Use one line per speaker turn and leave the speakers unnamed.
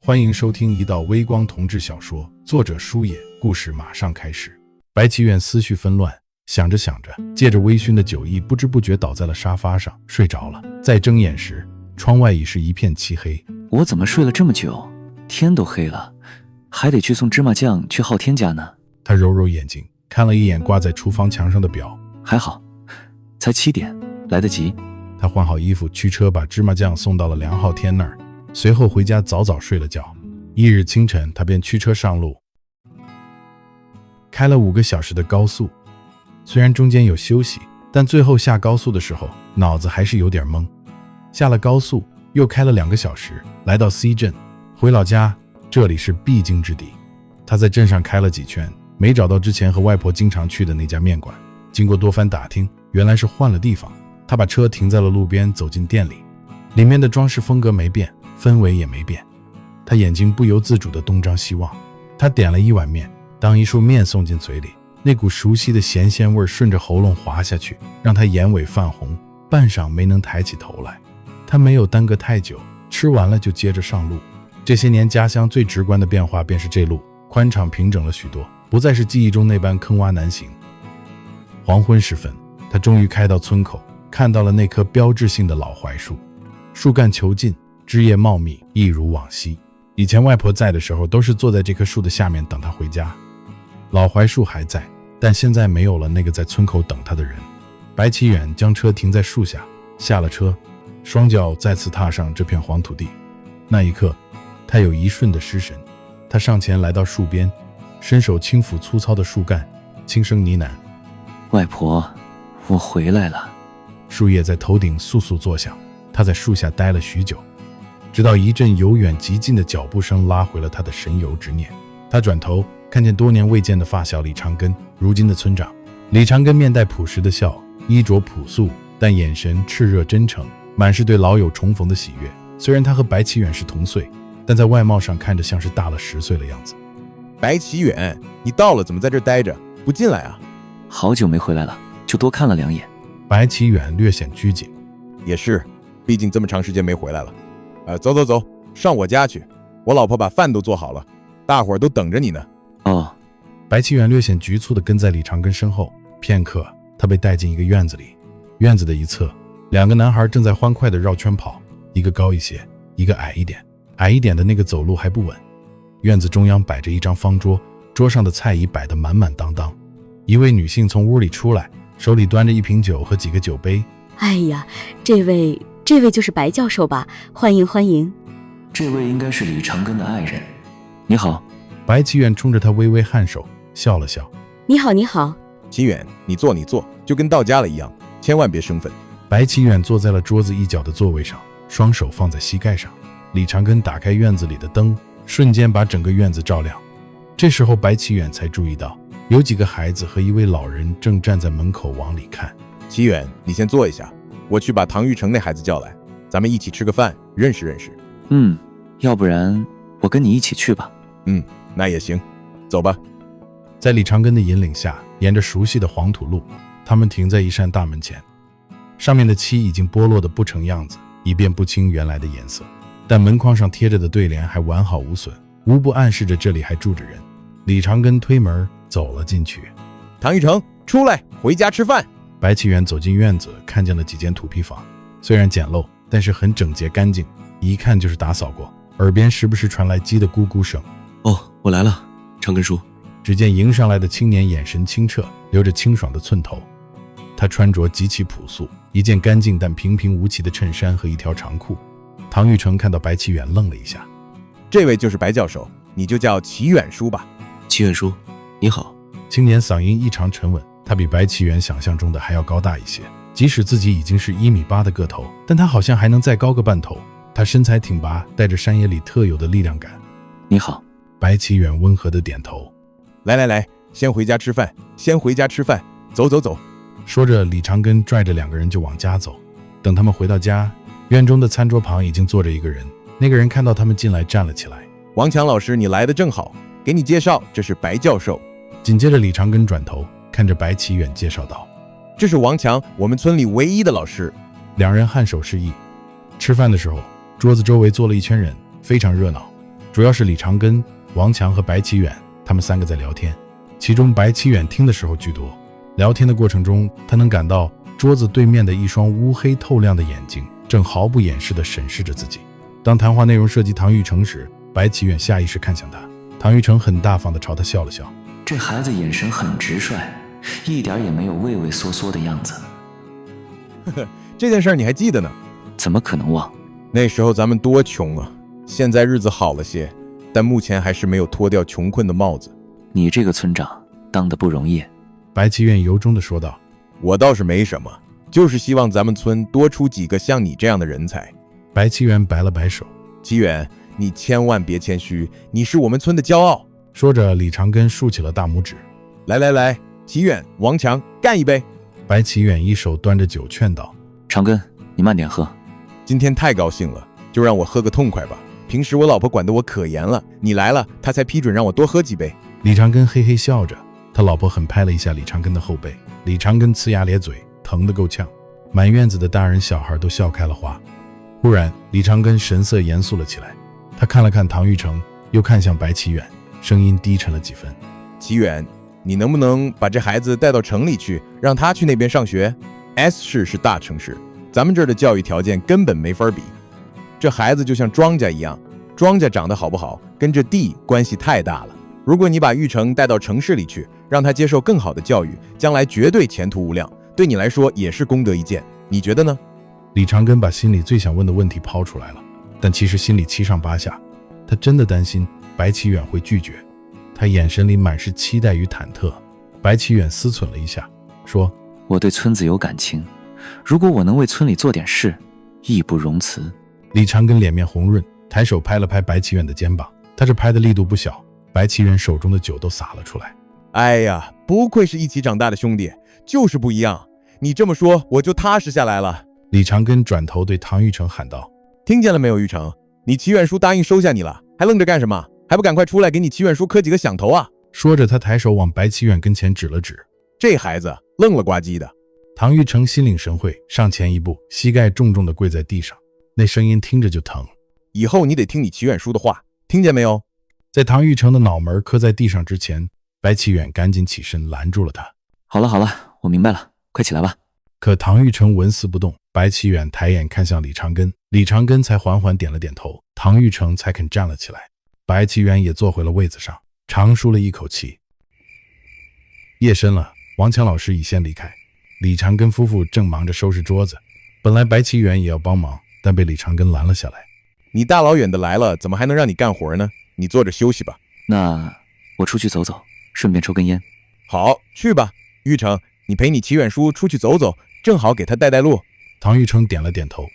欢迎收听一道微光同志小说，作者书野，故事马上开始。白祈远思绪纷乱，想着想着，借着微醺的酒意，不知不觉倒在了沙发上，睡着了。再睁眼时，窗外已是一片漆黑。
我怎么睡了这么久？天都黑了，还得去送芝麻酱去昊天家呢。
他揉揉眼睛，看了一眼挂在厨房墙上的表，
还好，才7点，来得及。
他换好衣服，驱车把芝麻酱送到了梁昊天那儿，随后回家早早睡了觉。翌日清晨，他便驱车上路，开了5个小时的高速。虽然中间有休息，但最后下高速的时候，脑子还是有点懵。下了高速，又开了2个小时，来到 C 镇，回老家，这里是必经之地。他在镇上开了几圈，没找到之前和外婆经常去的那家面馆。经过多番打听，原来是换了地方。他把车停在了路边，走进店里，里面的装饰风格没变，氛围也没变。他眼睛不由自主地东张西望。他点了一碗面，当一束面送进嘴里，那股熟悉的咸鲜味顺着喉咙滑下去，让他眼尾泛红，半晌没能抬起头来。他没有耽搁太久，吃完了就接着上路。这些年家乡最直观的变化便是这路宽敞平整了许多，不再是记忆中那般坑洼难行。黄昏时分，他终于开到村口，看到了那棵标志性的老槐树，树干遒劲，枝叶茂密，一如往昔。以前外婆在的时候，都是坐在这棵树的下面等她回家。老槐树还在，但现在没有了那个在村口等她的人。白祈远将车停在树下，下了车，双脚再次踏上这片黄土地。那一刻，他有一瞬的失神。他上前来到树边，伸手轻抚粗糙的树干，轻声呢喃：“
外婆，我回来了。”
树叶在头顶簌簌作响。他在树下待了许久，直到一阵由远及近的脚步声拉回了他的神游之念。他转头看见多年未见的发小李长根，如今的村长。李长根面带朴实的笑，衣着朴素，但眼神炽热真诚，满是对老友重逢的喜悦。虽然他和白祈远是同岁，但在外貌上看着像是大了10岁的样子。
白祈远，你到了怎么在这待着，不进来啊？
好久没回来了，就多看了2眼。
白祈远略显拘谨。
也是，毕竟这么长时间没回来了。走走走，上我家去，我老婆把饭都做好了，大伙儿都等着你呢。
哦。
白祈远略显局促地跟在李长根身后。片刻，他被带进一个院子里。院子的一侧，2个男孩正在欢快地绕圈跑，一个高一些，一个矮一点。矮一点的那个走路还不稳。院子中央摆着一张方桌，桌上的菜椅摆得满满当当。一位女性从屋里出来，手里端着一瓶酒和几个酒杯。
哎呀，这位就是白教授吧？欢迎欢迎。
这位应该是李长根的爱人。你好。
白祈远冲着他微微颔首，笑了笑。
你好你好。
祈远，你坐，就跟到家了一样，千万别生分。
白祈远坐在了桌子一角的座位上，双手放在膝盖上。李长根打开院子里的灯，瞬间把整个院子照亮。这时候白祈远才注意到，有几个孩子和一位老人正站在门口往里看。
祈远，你先坐一下，我去把唐玉成那孩子叫来，咱们一起吃个饭，认识认识。
要不然我跟你一起去吧。
那也行，走吧。
在李长根的引领下，沿着熟悉的黄土路，他们停在一扇大门前，上面的漆已经剥落得不成样子，一辨不清原来的颜色，但门框上贴着的对联还完好无损，无不暗示着这里还住着人。李长根推门走了进去。
唐玉成，出来，回家吃饭。
白祈远走进院子，看见了几间土坯房，虽然简陋，但是很整洁干净，一看就是打扫过。耳边时不时传来鸡的咕咕声。
哦，我来了，长根叔。
只见迎上来的青年眼神清澈，留着清爽的寸头。他穿着极其朴素，一件干净但平平无奇的衬衫和一条长裤。唐玉成看到白祈远愣了一下。
这位就是白教授，你就叫祈远叔吧。
祈远叔，你好。
青年嗓音异常沉稳，他比白祈远想象中的还要高大一些，即使自己已经是1.8米的个头，但他好像还能再高个半头。他身材挺拔，带着山野里特有的力量感。
你好。
白祈远温和地点头。
来，先回家吃饭，走走走。
说着，李长根拽着2个人就往家走。等他们回到家，院中的餐桌旁已经坐着一个人。那个人看到他们进来，站了起来。
王强老师，你来的正好，给你介绍，这是白教授。
紧接着，李长根转头看着白祈远介绍道：“
这是王强，我们村里唯一的老师。
”2人颔首示意。吃饭的时候，桌子周围坐了一圈人，非常热闹。主要是李长根、王强和白启远他们3个在聊天，其中白启远听的时候居多。聊天的过程中，他能感到桌子对面的一双乌黑透亮的眼睛正毫不掩饰地审视着自己。当谈话内容涉及唐玉成时，白启远下意识看向他，唐玉成很大方地朝他笑了笑。
这孩子眼神很直率，一点也没有畏畏缩缩的样子。
这件事你还记得呢？
怎么可能忘？
那时候咱们多穷啊，现在日子好了些，但目前还是没有脱掉穷困的帽子。
你这个村长当得不容易。
白启远由衷地说道。
我倒是没什么，就是希望咱们村多出几个像你这样的人才。
白启远摆了摆手。
启远，你千万别谦虚，你是我们村的骄傲。
说着，李长根竖起了大拇指。
来来来，启远、王强，干一杯！
白启远一手端着酒劝道。
长根，你慢点喝。
今天太高兴了，就让我喝个痛快吧。平时我老婆管得我可严了，你来了，她才批准让我多喝几杯。
李长根嘿嘿笑着，他老婆狠拍了一下李长根的后背，李长根呲牙咧嘴，疼得够呛。满院子的大人小孩都笑开了花。忽然，李长根神色严肃了起来，他看了看唐玉成，又看向白启远，声音低沉了几分。
启远，你能不能把这孩子带到城里去，让他去那边上学？ S 市是大城市，咱们这儿的教育条件根本没法比。这孩子就像庄稼一样，庄稼长得好不好，跟这地关系太大了。如果你把玉成带到城市里去，让他接受更好的教育，将来绝对前途无量，对你来说也是功德一件。你觉得呢？
李长根把心里最想问的问题抛出来了，但其实心里七上八下。他真的担心白启远会拒绝，他眼神里满是期待与忐忑。白启远思忖了一下，说：
我对村子有感情，如果我能为村里做点事，义不容辞。
李长根脸面红润，抬手拍了拍白启远的肩膀，他这拍的力度不小，白启远手中的酒都洒了出来。
哎呀，不愧是一起长大的兄弟，就是不一样。你这么说，我就踏实下来了。
李长根转头对唐玉成喊道：
听见了没有，玉成？你齐远叔答应收下你了，还愣着干什么？还不赶快出来给你齐远叔磕几个响头啊！
说着，他抬手往白启远跟前指了指。
这孩子愣了呱唧的。
唐玉成心领神会，上前一步，膝盖重重地跪在地上，那声音听着就疼。
以后你得听你齐远叔的话，听见没有？
在唐玉成的脑门磕在地上之前，白启远赶紧起身拦住了他。
好了好了，我明白了，快起来吧。
可唐玉成纹丝不动，白启远抬眼看向李长根，李长根才缓缓点了点头，唐玉成才肯站了起来。白启远也坐回了位子上，长舒了一口气。夜深了，王强老师已先离开，李长根夫妇正忙着收拾桌子。本来白启远也要帮忙，但被李长根拦了下来。
你大老远的来了，怎么还能让你干活呢？你坐着休息吧。
那我出去走走，顺便抽根烟。
好，去吧。玉成，你陪你齐远叔出去走走，正好给他带带路。
唐玉成点了点头，